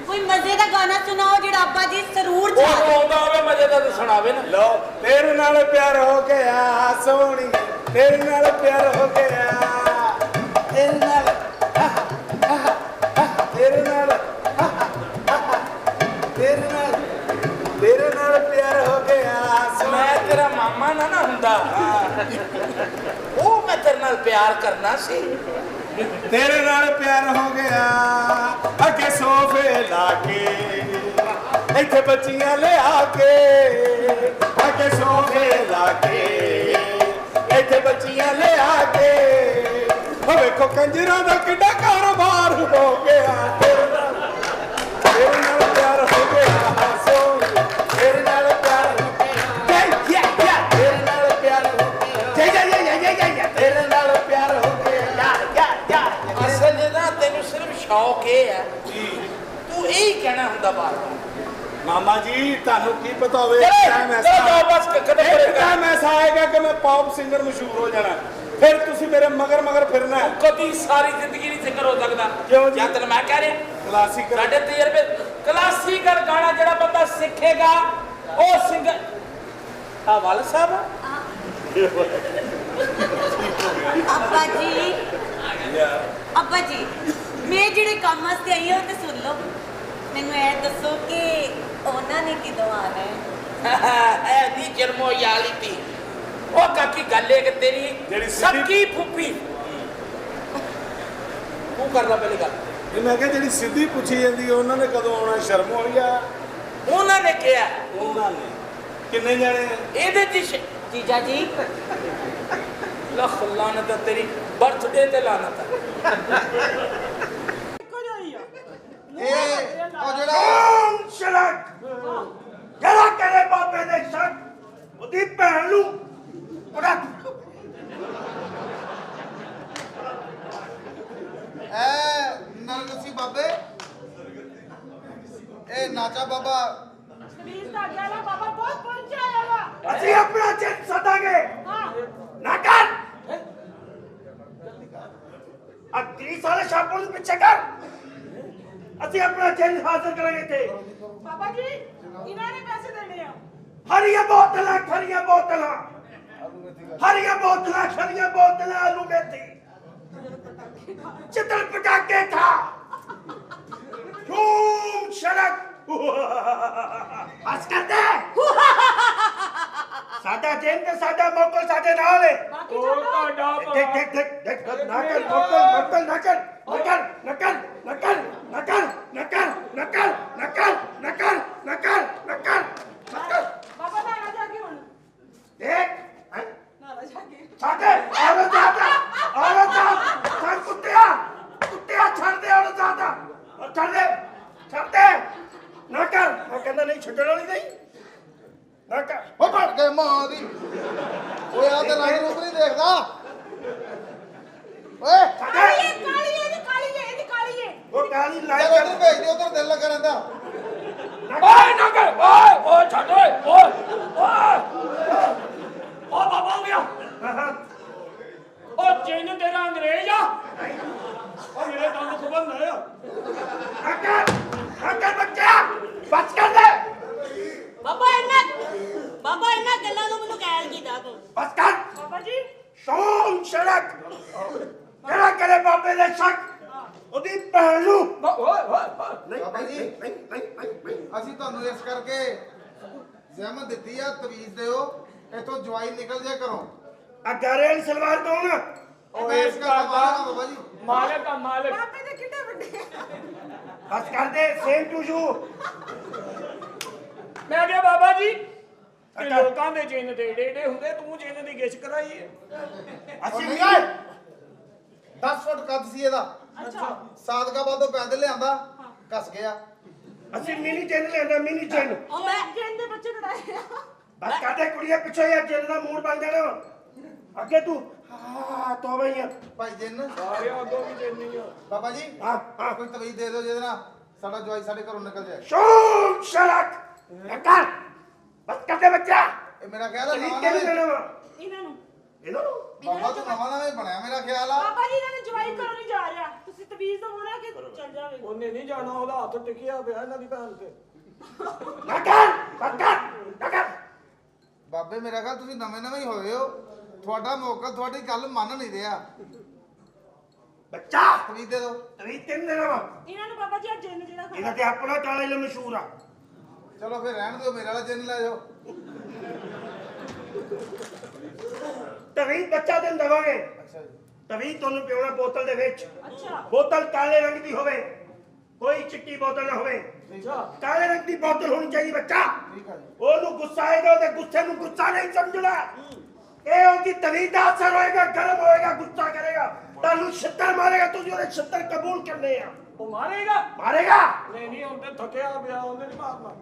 कोई मजे का गाना सुनाओ जेड़ा अब्बा जी जरूर ਉਹ चाहे। ਆਉਂਦਾ ਹੋਵੇ ਮਜ਼ੇ ਦਾ ਤਾਂ ਸੁਣਾਵੇ ਨਾ। ਲੋ ਤੇਰੇ ਨਾਲ ਪਿਆਰ ਹੋ ਗਿਆ ਸੋਹਣੀ, ਤੇਰੇ ਨਾਲ ਪਿਆਰ ਹੋ ਗਿਆ, ਤੇਰੇ ਨਾਲ ਤੇਰੇ ਨਾਲ ਤੇਰੇ ਨਾਲ ਪਿਆਰ ਹੋ ਗਿਆ ਸੋਹਣੀ। ਮੈਂ ਤੇਰਾ ਮਾਮਾ ਨਾ ਹੁੰਦਾ, ਉਹ ਮੈਂ ਤੇਰੇ ਨਾਲ ਪਿਆਰ ਕਰਨਾ ਸੀ। ਤੇਰੇ ਨਾਲ ਪਿਆਰ ਹੋ ਗਿਆ, ਅੱਗੇ ਸੋਫੇ ਲਾ ਕੇ ਇੱਥੇ ਬੱਚੀਆਂ ਲਿਆ ਕੇ, ਅੱਗੇ ਸੋਫੇ ਲਾ ਕੇ ਇੱਥੇ ਬੱਚੀਆਂ ਲਿਆ ਕੇ। ਉਹ ਵੇਖੋ ਕੰਜਰਾਂ ਦਾ ਕਿੱਡਾ ਕਾਰੋਬਾਰ ਹੋ ਗਿਆ। ਤੇਰੇ ਨਾਲ ਪਿਆਰ ਹੋ ਗਿਆ ਸੋਹਣੀ, ਤੇਰੇ ਨਾਲ ਪਿਆਰ ਹੋ ਗਿਆ, ਤੇਰੇ ਨਾਲ ਪਿਆਰ ਹੋ ਗਿਆ, ਤੇਰੇ ਨਾਲ ਪਿਆਰ ਹੋ ਗਿਆ। ਅਸਲ ਨਾ ਤੈਨੂੰ ਸਿਰਫ ਸ਼ੌਕ ਇਹ ਹੈ, ਤੂੰ ਇਹੀ ਕਹਿਣਾ ਹੁੰਦਾ ਬਾਰ-ਬਾਰ। ਮਾਮਾ ਜੀ ਤੁਹਾਨੂੰ ਕੀ ਪਤਾ ਹੋਵੇ ਚਲੋ ਬਸ ਕਦੇ ਟਾਈਮ ਐਸਾ ਆਏਗਾ ਕਿ ਮੈਂ ਪੌਪ ਸਿੰਗਰ ਮਸ਼ਹੂਰ ਹੋ ਜਾਣਾ, ਫਿਰ ਤੁਸੀਂ ਮੇਰੇ ਮਗਰ ਫਿਰਨਾ ਹੈ। ਕਦੀ ਸਾਰੀ ਜ਼ਿੰਦਗੀ ਨਹੀਂ ਸਿੰਗਰ ਹੋ ਸਕਦਾ। ਕਿਉਂ ਜੀ? ਜਾਂ ਤੈਨੂੰ ਮੈਂ ਕਹਿ ਰਿਹਾ ਕਲਾਸੀਕਲ ਸਾਡੇ ਤਜਰਬੇ ਕਲਾਸੀਕਲ ਗਾਣਾ ਜਿਹੜਾ ਬੰਦਾ ਸਿੱਖੇਗਾ ਉਹ ਸਿੰਗਰ ਆ ਵਾਲ ਸਾਹਿਬ ਅੱਬਾ ਜੀ ਮੈਂ ਜਿਹੜੇ ਕੰਮ ਵਾਸਤੇ ਆਈ ਹਾਂ ਉਹ ਤੇ ਸੁਣ ਲਓ। ਮੈਨੂੰ ਇਹ ਦੱਸੋ ਕਿ ਉਹਨਾਂ ਨੇ ਕਿਦੋਂ ਆਣਾ ਹੈ? ਐ ਦੀ ਜਰਮੋ ਯਾਲੀ ਤੀ ਉਹ ਕਾਕੀ ਗੱਲ ਹੈ ਕਿ ਤੇਰੀ ਜਿਹੜੀ ਸਿੱਧੀ- ਸੱਕੀ ਫੁੱਫੀ ਤੂੰ ਕਰ ਲੈ ਪਹਿਲੀ ਗੱਲ। ਇਹ ਮੈਂ ਕਿਹਾ ਜਿਹੜੀ ਸਿੱਧੀ ਪੁੱਛੀ ਜਾਂਦੀ ਹੈ ਉਹਨਾਂ ਨੇ ਕਦੋਂ ਆਉਣਾ, ਸ਼ਰਮ ਹੋਈ ਆ? ਉਹਨਾਂ ਨੇ ਕਿਹਾ ਉਹਨਾਂ ਨੇ ਕਿੰਨੇ ਜਾਣੇ? ਇਹਦੇ ਚ ਜੀਜਾ ਜੀ ਲੱਖ ਲਾਨਤ ਹੈ ਤੇਰੀ ਬਰਥਡੇ ਤੇ ਲਾਨਤ ਹੈ। ਇੱਕੋ ਜਿਹੀ ਆ ਇਹ ਉਹ ਜਿਹੜਾ ਓਮ ਸ਼ਲਕ ਜਿਹੜਾ ਕਰੇ ਬਾਬੇ ਦੇ ਸ਼ੱਕ ਉਹਦੀ ਭੈਣ ਨੂੰ ਉਹਦਾ ਨਰਗਸੀ ਬਾਬੇ, ਇਹ ਨਾਚਾ ਬਾਬਾ ਤਵੀਜ਼ ਦਾ ਗਾਣਾ ਬਾਬਾ ਬਹੁਤ ਪਹੁੰਚਿਆ ਹੈਗਾ। ਅਸੀਂ ਆਪਣਾ ਚਿੰਨ ਸਦਾਂਗੇ ਹਾਂ ਨਾ ਕਰ ਅਗਲੀ ਸਾਲ ਸ਼ਾਪੋਂ ਦੇ ਪਿੱਛੇ ਕਰ ਅਸੀਂ ਆਪਣਾ ਚਿੰਨ ਹਾਸਲ ਕਰਾਂਗੇ ਤੇ ਬਾਬਾ ਜੀ ਇਹਨਾਂ ਨੇ ਪੈਸੇ ਦੇਣੇ ਆ। ਹਰੀਆਂ ਬੋਤਲਾਂ ਖਰੀਆਂ ਬੋਤਲਾਂ ਹਰੀਆਂ ਬੋਤਲਾਂ ਖਰੀਆਂ ਬੋਤਲਾਂ ਆਲੂ ਮੇਥੀ ਚਿੱਤਲ ਪਟਾਕੇ ਖਾ ਧੂਮ ਸ਼ਰਕ ਹੱਸ ਕਰਦੇ ਸਾਡਾ ਜੇਨ ਤੇ ਸਾਡਾ ਮੋਕਲ ਸਾਡੇ ਨਾਲ ਹੈ। ਬਾਕੀ ਛੱਡੋ। ਦੇਖ ਨਾ ਕਰ ਮੋਕਲ ਨਾ ਕਰ ਨਕਲ ਬਾਬਾ ਨਾਲਾ ਜਾ ਕੇ ਹੁਣ ਦੇਖ ਨਾਲਾ ਜਾ ਕੇ ਸਾਡੇ ਔਰਤ ਸਾਂ ਕੁੱਤਿਆ ਛੱਡ ਦੇ ਔਰਤ ਛੱਡ ਦੇ ਨਾ ਕਰ ਮੈਂ ਕਹਿੰਦਾ ਨਹੀਂ ਛੱਡਣ ਵਾਲੀ ਨਹੀਂ ਨਾ ਕਰ ਉਹ ਫੜ ਕੇ ਮਾਂ ਦੀ। ਓਏ ਆ ਤੇ ਰੰਗ ਰੂਪ ਨਹੀਂ ਦੇਖਦਾ ਓਏ। ਕਾਲੀ ਇਹਦੀ ਕਾਲੀ ਹੈ ਉਹ ਕਾਲੀ ਚੱਲ ਲਾਈ ਉਧਰ ਭੇਜ ਦੇ, ਉਧਰ ਦਿਲ ਲੱਗਾ ਰਹਿੰਦਾ। ਓਏ ਨਾ ਕਰ ਓਏ ਛੱਡ ਓਏ ਬਾਬਾ ਹੋ ਗਿਆ ਉਹ ਚੈਨ ਤੇਰਾ ਅੰਗਰੇਜ਼ ਆ ਉਹ ਮੇਰੇ ਦੰਦ ਖੁਬਲ ਲੈ ਆ ਅਕਲ ਬੱਚਾ ਬਚ ਕਰ ਦੇ ਬਾਬਾ ਇਹਨਾਂ ਗੱਲਾਂ ਨੂੰ ਮੈਨੂੰ ਕਹਿਲ ਕੀਤਾ ਤੂੰ। ਬਸ ਕਰ ਬਾਬਾ ਜੀ ਸੋਮ ਸੜਕ ਜਿਹੜਾ ਕਰੇ ਬਾਬੇ ਦੇ ਸ਼ੱਕ ਉਹਦੀ ਭੈਣ ਨੂੰ ਬਾਬਾ ਜੀ ਅਸੀਂ ਤੁਹਾਨੂੰ ਇਸ ਕਰਕੇ ਜ਼ਹਿਮਤ ਦਿੱਤੀ ਆ, ਤਵੀਜ਼ ਦਿਓ, ਇੱਥੋਂ ਜਵਾਈ ਨਿਕਲ ਜਾ ਕਰੋ। ਆ ਗਾਰੇ ਸਲਵਾਰ ਕੌਣ ਆ ਉਹ ਇਸ ਦਾ ਬਾਬਾ ਜੀ ਮਾਲਕ ਆ ਮਾਲਕ ਬਾਬੇ ਦੇ ਕਿੰਨੇ ਵੱਡੇ ਬਸ ਕਰ ਦੇ ਸੇਮ ਟੂ ਯੂ ਮੈਂ ਕਿਹਾ ਬਾਬਾ ਜੀ ਇਹ ਲੋਕਾਂ ਦੇ ਚਿੰਨ ਦੇ ਏਡੇ ਹੁੰਦੇ ਤੂੰ ਚਿੰਨ ਦੀ ਗਿਛ ਕਰਾਈ ਹੈ ਅਸੀਂ ਨਹੀਂ ਆਏ 10 ਫੁੱਟ ਕੱਦ ਸੀ ਇਹਦਾ। ਅੱਛਾ ਸਾਦਕਾ ਬਾਦੋਂ ਪੈਦਲ ਲਿਆਂਦਾ, ਕੱਸ ਗਿਆ। ਅਸੀਂ ਮਿਨੀ ਚਿੰਨ ਲੈਂਦਾ ਮਿਨੀ ਚਿੰਨ ਉਹ ਮੈਂ ਜੈਨ ਦੇ ਬੱਚੇ ਲੜਾਏ ਆ। ਬਸ ਕਰਦੇ ਕੁੜੀਆਂ ਪਿੱਛੇ ਯਾਰ ਚਿੰਨ ਦਾ ਮੂਡ ਬਣ ਜਾਣਾ ਅੱਗੇ ਤੂੰ ਹਾਂ ਤੋਬਈਆਂ ਭਾਈ ਜਿੰਨ ਸਾਰੇ ਅੱਗੋਂ ਵੀ ਚਿੰਨ ਹੀ ਆ ਬਾਬਾ ਜੀ ਹਾਂ ਕੋਈ ਤਵੀਜ਼ ਦੇ ਦਿਓ ਜਿਹਦੇ ਨਾਲ ਸਾਡਾ ਜਵਾਈ ਸਾਡੇ ਘਰੋਂ ਨਿਕਲ ਜਾਏ। ਸ਼ੋਮ ਸ਼ਰਕ ਕਰ ਬਸ ਕਰਦੇ ਬੱਚਾ ਇਹ ਮੇਰਾ ਖਿਆਲ ਹੈ ਤਵੀਜ਼ ਨਵਾਂ ਕਿਹਨੂੰ ਨਵਾਂ ਦੇਣਾ ਵਾ ਇਹਨਾਂ ਨੂੰ ਇਹਨੂੰ ਬਾਬਾ ਤੂੰ ਨਵਾਂ ਨਵਾਂ ਹੀ ਬਣਿਆ ਮੇਰਾ ਖਿਆਲ ਆ। ਬਾਬਾ ਜੀ ਇਹਨਾਂ ਨੇ ਜਵਾਈ ਘਰੋਂ ਨਹੀਂ ਜਾ ਰਿਹਾ। ਤੁਸੀਂ ਤਵੀਜ਼ ਦਾ ਹੋਣਾ ਕਿ ਚੱਲ ਜਾਵੇ। ਉਹਨੇ ਨਹੀਂ ਜਾਣਾ ਉਹਦਾ ਹੱਥ ਟਿਕਿਆ ਪਿਆ ਇਹਨਾਂ ਦੀ ਭੈਣ ਤੇ ਨਾ ਕਰ ਬਾਬੇ ਮੇਰਾ ਖਿਆਲ ਤੁਸੀਂ ਨਵੇਂ ਨਵੇਂ ਹੀ ਹੋਏ ਹੋ, ਤੁਹਾਡਾ ਮੌਕਾ ਤੁਹਾਡੀ ਗੱਲ ਮੰਨ ਨਹੀਂ ਰਿਹਾ। ਬੱਚਾ ਤਵੀਜ਼ ਦੇ ਦਿਓ। ਤਵੀਜ਼ ਤਿੰਨ ਦੇਣਾ ਵਾ ਇਹਨਾਂ ਨੂੰ ਬਾਬਾ ਜੀ ਆ ਜੈਨ ਜਿਹੜਾ ਇਹਨਾਂ ਤੇ ਆਪਣਾ ਕਾਲਾ ਹੀ ਮਸ਼ਹੂਰ ਆ ਚਲੋ ਫਿਰ ਰਹਿਣ ਦਿਓ, ਮੇਰੇ ਵਾਲਾ ਜਿੰਨ ਲੈ ਜਾਓ। ਤਵੀਜ਼ ਬੱਚਾ ਦਿਨ ਦੇਵਾਂਗੇ ਅੱਛਾ ਜੀ ਤਵੀਜ਼ ਤੁਹਾਨੂੰ ਪਿਉਣਾ ਬੋਤਲ ਦੇ ਵਿੱਚ ਅੱਛਾ ਬੋਤਲ ਕਾਲੇ ਰੰਗ ਦੀ ਹੋਵੇ ਕੋਈ ਚਿੱਟੀ ਬੋਤਲ ਨਾ ਹੋਵੇ ਕਾਲੇ ਰੰਗ ਦੀ ਬੋਤਲ ਹੋਣੀ ਚਾਹੀਦੀ ਬੱਚਾ ਠੀਕ ਹੈ ਜੀ। ਉਹਨੂੰ ਗੁੱਸਾ ਆਏਗਾ ਤੇ ਗੁੱਸੇ ਨੂੰ ਗੁੱਸਾ ਨਹੀਂ ਸਮਝਣਾ ਇਹ ਉਹਦੀ ਤਵੀਜ਼ ਦਾ ਅਸਰ ਹੋਏਗਾ ਗਰਮ ਹੋਏਗਾ ਗੁੱਸਾ ਕਰੇਗਾ ਤੁਹਾਨੂੰ ਛਿੱਤਰ ਮਾਰੇਗਾ ਤੁਸੀਂ ਉਹਦੇ ਛਿੱਤਰ ਕਬੂਲ ਕਰਨੇ ਆ ਉਹ ਮਾਰੇਗਾ ਨਹੀਂ ਉਹਦੇ ਥੱਕਿਆ ਪਿਆ ਉਹਨੇ ਨਹੀਂ ਮਾਰਨਾ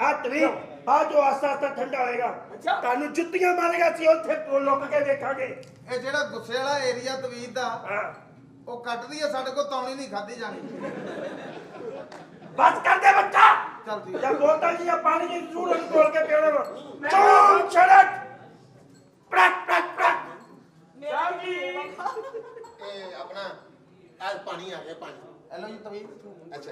ਆ ਤਵੀਜ਼ ਆ ਜੋ ਆਸਤਾ ਠੰਡਾ ਹੋਏਗਾ ਤੁਹਾਨੂੰ ਜੁੱਤੀਆਂ ਮਾਰੇਗਾ ਸੀ ਉੱਥੇ ਲੁੱਕ ਕੇ ਦੇਖਾਂਗੇ ਇਹ ਜਿਹੜਾ ਗੁੱਸੇ ਵਾਲਾ ਏਰੀਆ ਤਵੀਜ਼ ਦਾ ਹਾਂ ਉਹ ਕੱਟਦੀ ਆ, ਸਾਡੇ ਕੋਲ ਤੌਣੀ ਨਹੀਂ ਖਾਧੀ ਜਾਣੀ। ਬਸ ਕਰ ਦੇ ਬੱਚਾ ਚੱਲ ਠੀਕ ਜਾਂ ਬੋਤਲ ਜੀ ਜਾਂ ਪਾਣੀ ਦੀ ਜ਼ਰੂਰ ਉਹਨੂੰ ਤੋੜ ਕੇ ਪਿਓ ਚੋਮ ਛੜਕ ਪ੍ਰਕ ਪ੍ਰਕ ਪ੍ਰਕ ਸਾਹਿਬ ਜੀ ਇਹ ਆਪਣਾ ਅੱਜ ਪਾਣੀ ਆ ਗਿਆ ਪਾਣੀ ਹੈਲੋ ਜੀ ਤਵੀਜ਼ ਅੱਛਾ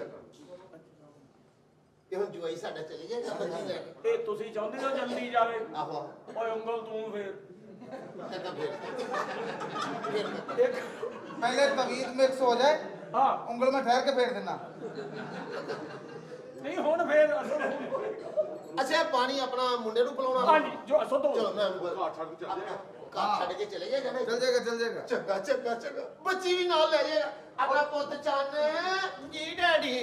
ਇਹ ਹੁਣ ਜਵਾਈ ਸਾਡਾ ਚਲੇ ਜਾਏਗਾ ਬੱਚੀ ਲੈ ਕੇ ਤੇ ਤੁਸੀਂ ਚਾਹੁੰਦੇ ਹੋ ਜਲਦੀ ਜਾਵੇ ਆਹੋ ਓਏ ਉਂਗਲ ਤੂੰ ਫੇਰ ਚੱਕਾ ਫੇਰ पहले तवीज मिक्स हो जाए हाँ उंगल में ठहर के फेर देना नहीं ਹੁਣ ਫੇਰ ਅੱਛਾ ਪਾਣੀ ਆਪਣਾ ਮੁੰਡੇ ਨੂੰ ਪਿਲਾਉਣਾ ਹਾਂਜੀ ਜੋ ਅਸੋ ਤੋਂ ਚਲੋ ਮੈਂ ਘਰ ਛੱਡ ਕੇ ਚਲੇ ਜਾਏਗਾ ਨਾ चल जाएगा चल जाएगा ਚੰਗਾ ਚੰਗਾ ਚੰਗਾ ਬੱਚੀ ਵੀ ਨਾਲ ਲੈ ਜਾਏਗਾ ਆਪਣਾ ਪੁੱਤ ਚੰਨ ਜੀ ਡੈਡੀ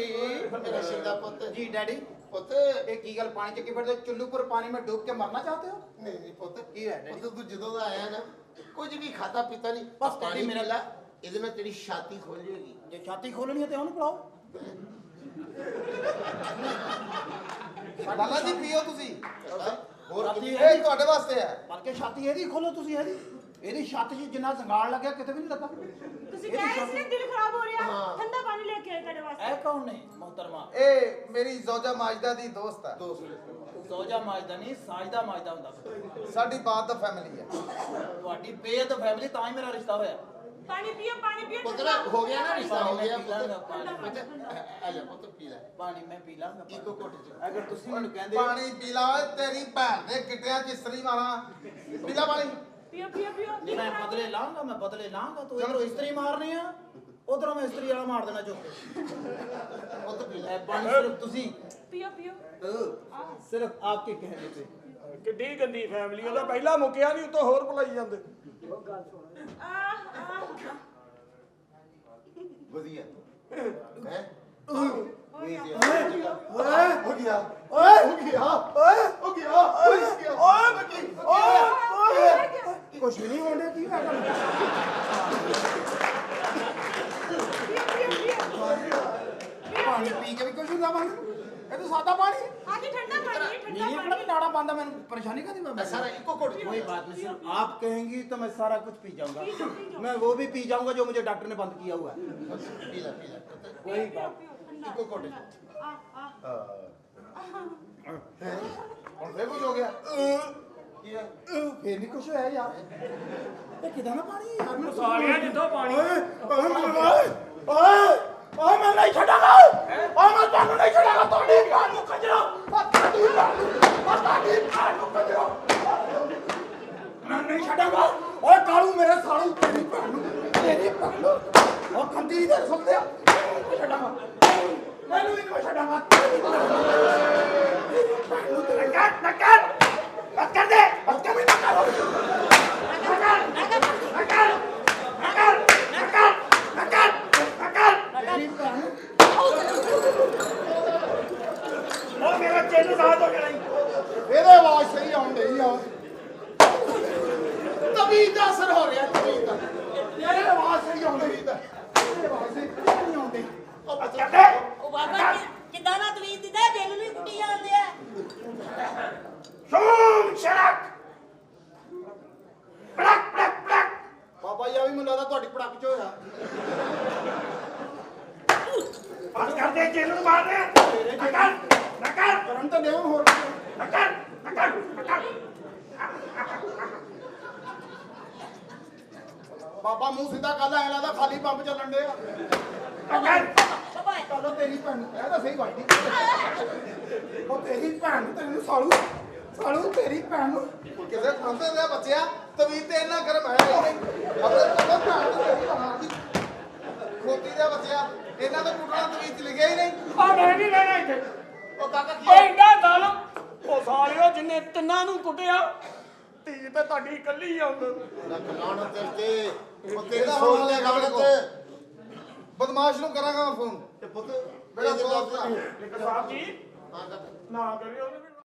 ਮੇਰਾ ਸ਼ਿੰਦਾ ਪੁੱਤ जी डैडी ਪੁੱਤ ये की गल पानी चक्की फिर चुल्लू पर पानी में डूब के मरना चाहते हो ਨਹੀਂ ਨਹੀਂ ਪੁੱਤ ਕੀ ਹੈ ਡੈਡੀ? ਪੁੱਤ ਤੂੰ ਜਦੋਂ ਦਾ ਆਇਆ ਨਾ ਕੁਝ ਵੀ ਖਾਤਾ ਪੀਤਾ ਨਹੀਂ ਬਸ ਪਾਣੀ ਡੈਡੀ ਮੇਰਾ- ਮਿਲਾ ਇਹਦੇ ਨਾਲ ਤੇਰੀ ਛਾਤੀ ਖੁੱਲ ਜਾਏਗੀ जे छाती खोलनी है तो ਉਹਨੂੰ ਪਿਲਾਓ लाला जी पियो तुसी ਹੋਰ ਛਾਤੀ ਕਿੰਨੀ- ਇਹ ਤੁਹਾਡੇ ਵਾਸਤੇ ਹੈ ਬਲਕਿ ਛਾਤੀ ਇਹਦੀ ਖੋਲੋ ਤੁਸੀਂ ਇਹਦੀ ਛੱਤ 'ਚ ਜਿੰਨਾ ਸੰਗਾਲ ਲੱਗਿਆ ਕਿਤੇ ਵੀ ਨਹੀਂ ਲੱਗਾ ਤੁਸੀਂ ਕਹਿ ਰਹੇ ਸੀ ਨਾ ਦਿਲ ਖਰਾਬ ਹੋ ਰਿਹਾ ਠੰਡਾ ਪਾਣੀ ਲੈ ਕੇ ਆਏ ਤੁਹਾਡੇ ਵਾਸਤੇ ਇਹ ਕੌਣ ਨੇ ਮੁਹਤਰਮਾ ਇਹ ਮੇਰੀ ਜ਼ੌਜਾ ਮਾਜਦਾ ਦੀ ਦੋਸਤ ਹੈ ਸੋਜਾ ਮਾਜਦਾ ਨਹੀਂ ਸਾਜਦਾ ਮਾਜਦਾ ਹੁੰਦਾ ਸਾਡੀ ਬਾਤ ਦਾ ਫੈਮਿਲੀ ਹੈ ਤੁਹਾਡੀ ਬੇਅਦ ਫੈਮਿਲੀ ਤਾਂ ਹੀ ਮੇਰਾ ਰਿਸ਼ਤਾ ਹੋਇਆ ਪਾਣੀ ਪੀਓ ਪੁੱਤ ਨਾ ਹੋ ਗਿਆ ਨਾ ਰਿਸ਼ਤਾ ਹੋ ਗਿਆ ਪੀ ਲਾਂਗਾ ਪੁੱਤ ਪਾਣੀ ਆ ਜਾ ਪੁੱਤ ਪੀ ਲੈ ਪਾਣੀ ਮੈਂ ਪੀ ਲਾਂਗਾ ਇੱਕੋ ਘੁੱਟ ਚ ਅਗਰ ਤੁਸੀਂ ਮੈਨੂੰ ਕਹਿੰਦੇ ਪਾਣੀ ਪੀ ਲਾ ਓਏ, ਤੇਰੀ ਭੈਣ ਦੇ ਗਿੱਟਿਆਂ 'ਚ ਇਸਤਰੀ ਮਾਰਾਂ ਪੀ ਲਾ ਪਾਣੀ ਪੀਓ ਨਹੀਂ ਮੈਂ ਬਦਲੇ ਲਾਂਗਾ ਤੂੰ ਇਧਰੋਂ ਇਸਤਰੀ ਮਾਰਨੀ ਆ ਉਧਰੋਂ ਮੈਂ ਇਸਤਰੀ ਵਾਲਾ ਮਾਰ ਦੇਣਾ ਚੁੱਕ ਕੇ ਪੁੱਤ ਪੀ ਲੈ ਇਹ ਪਾਣੀ ਸਿਰਫ ਤੁਸੀਂ ਪੀਓ ਸਿਰਫ ਆਪਕੇ ਕਹਿਣੇ ਤੇ ਕਿੱਡੀ ਗੰਦੀ ਫੈਮਿਲੀ ਉਹਦਾ ਪਹਿਲਾਂ ਮੁੱਕਿਆ ਨਹੀਂ ਉਤੋਂ ਹੋਰ ਭੁਲਾਈ ਜਾਂਦੇ ਵਧੀਆ ਹੈ ਓਏ ਹੋ ਗਿਆ ਹੋ ਗਿਆ ਕੁਛ ਵੀ ਨਹੀਂ ਹੋਣ ਕੀ ਪਾਣੀ ਪੀ ਕੇ ਵੀ ਕੁਛ ਹੁੰਦਾ ਬੰਦ ਇਹ ਤਾਂ ਸਾਦਾ ਪਾਣੀ ਹੈ ਆਜੀ ਠੰਡਾ ਪਾਣੀ ਹੈ, ਠੰਡਾ नहीं पड़ा भी नाड़ा बांधा मैंने परेशानी का नहीं ਸਾਰਾ ਇੱਕੋ ਘੁੱਟ ਚ कोई बात नहीं सिर्फ आप कहेंगी तो मैं सारा कुछ पी जाऊंगा मैं वो भी पी जाऊंगा जो मुझे डॉक्टर ने बंद किया हुआ है ਪੀ ਲੈ ਪੁੱਤ कोई बात ਇੱਕੋ ਘੁੱਟ ਚ ਹੁਣ ਫੇਰ ਕੁਝ ਹੋ ਗਿਆ ਕੀ ਹੈ फिर भी कुछ है यार ये किधर ना पानी यार मैं ਸਾਲਿਆ ਜਿੱਥੋਂ ਪਾਣੀ ओए मैं नहीं छड़ागा ओए मैं तानू नहीं छड़ागा तोड़ी कानू कजरा ताड़ी कानू कजरा मैं नहीं छड़ागा ओए कालू मेरे सालू तेरी भैन ओ कंदी दे सुन दे छड़ागा मैं नहीं छड़ागा नकर बस कर दे बस कर भी नकर ਉਹ ਮੇਰਾ ਚਿੰਨ ਸਾਥ ਹੋ ਗਿਆ ਇਹਦੇ ਆਵਾਜ਼ ਸਹੀ ਆਉਣ ਡਈ ਆ ਤਬੀਦ ਦਾ ਅਸਰ ਹੋ ਰਿਹਾ ਤਬੀਦ ਦਾ ਇਹਦੀ ਆਵਾਜ਼ ਸਹੀ ਆਉਂਦੀ ਇਹਦੀ ਆਵਾਜ਼ ਸਹੀ ਨਹੀਂ ਆਉਂਦੀ ਉਹ ਬੱਚਾ ਚੱਡੇ ਉਹ ਬਾਬਾ ਕਿਦਾਂ ਨਾ ਤਵੀਤ ਦਿੱਤਾ ਦਿਲ ਨੂੰ ਕੁੱਟੀ ਜਾਂਦੇ ਆ ਸ਼ੂਮ ਸ਼ਰਕ ਪੜਕ ਪੜਕ ਪੜਕ ਬਾਬਾ ਜੀ ਆ ਵੀ ਮੈਨੂੰ ਲੱਗਦਾ ਤੁਹਾਡੀ ਪੜਕ ਚ ਹੋਇਆ ਬਸ ਕਰ ਦੇ ਚਿੰਨ ਨੂੰ ਮਾਰ ਦੇ ਨਕਰ ਕਰਨ ਤਾਂ ਦੇਵ ਹੋਰ ਨਕਰ ਬਾਬਾ ਮੂੰਹ ਸਿੱਧਾ ਕਰ ਲੈ ਐ ਲੱਗਦਾ ਖਾਲੀ ਪੰਪ ਚੱਲਣ ਡੇ ਆ ਬਾਬਾ ਚਲੋ ਤੇਰੀ ਭੈਣ ਨੂੰ ਕਹਿ ਤਾਂ ਸਹੀ ਭਾਈ ਦੀ ਉਹ ਤੇਰੀ ਭੈਣ ਨੂੰ ਤੈਨੂੰ ਸਾਲੂ ਤੇਰੀ ਭੈਣ ਨੂੰ ਕਿਸੇ ਖਾਂਦੇ ਦੇ ਬੱਚਿਆ ਤਵੀਜ਼ ਤੇ ਇੰਨਾ ਗਰਮ ਹੈ ਹੀ ਨਹੀਂ ਆਪਣੇ ਭੈਣ ਨੂੰ ਤੇਰੀ ਬਣਾ ਦੀ ਖੋਤੀ ਦੇ ਬੱਚਿਆ ਇਹਨਾਂ ਦਾ ਕੁੱਟਣਾ ਤਵੀਜ਼ 'ਚ ਲਿਖਿਆ ਹੀ ਨਹੀਂ ਆ ਮੈਂ ਨਹੀਂ ਰਹਿਣਾ ਇੱਥੇ ਉਹ ਕਾਕਾ ਕੀ ਓਏ ਇੰਦਾ ਗੱਲ ਉਹ ਸਾਲਿਓ ਜਿੰਨੇ ਤਿੰਨਾਂ ਨੂੰ ਕੁੱਟਿਆ ਧੀ ਤੇ ਤੁਹਾਡੀ ਇਕੱਲੀ ਆਉਂਦਾ ਲਾਣਾ ਤੇ ਉਹ ਤੇਰੀ ਇਹਦਾ ਸੋਚ ਹਾਲ ਤੇ ਹੈ ਗਲਤ ਬਦਮਾਸ਼ ਨੂੰ ਕਰਾਂਗਾ ਮੈਂ ਫੋਨ ਤੇ ਪੁੱਤ ਮੇਰਾ ਦੋਸਤ ਆ ਇੱਕ ਸਾਹਿਬ ਜੀ ਹਾਂ ਕਾਕਾ ਨਾ ਕਰਿਓ ਉਹਨੇ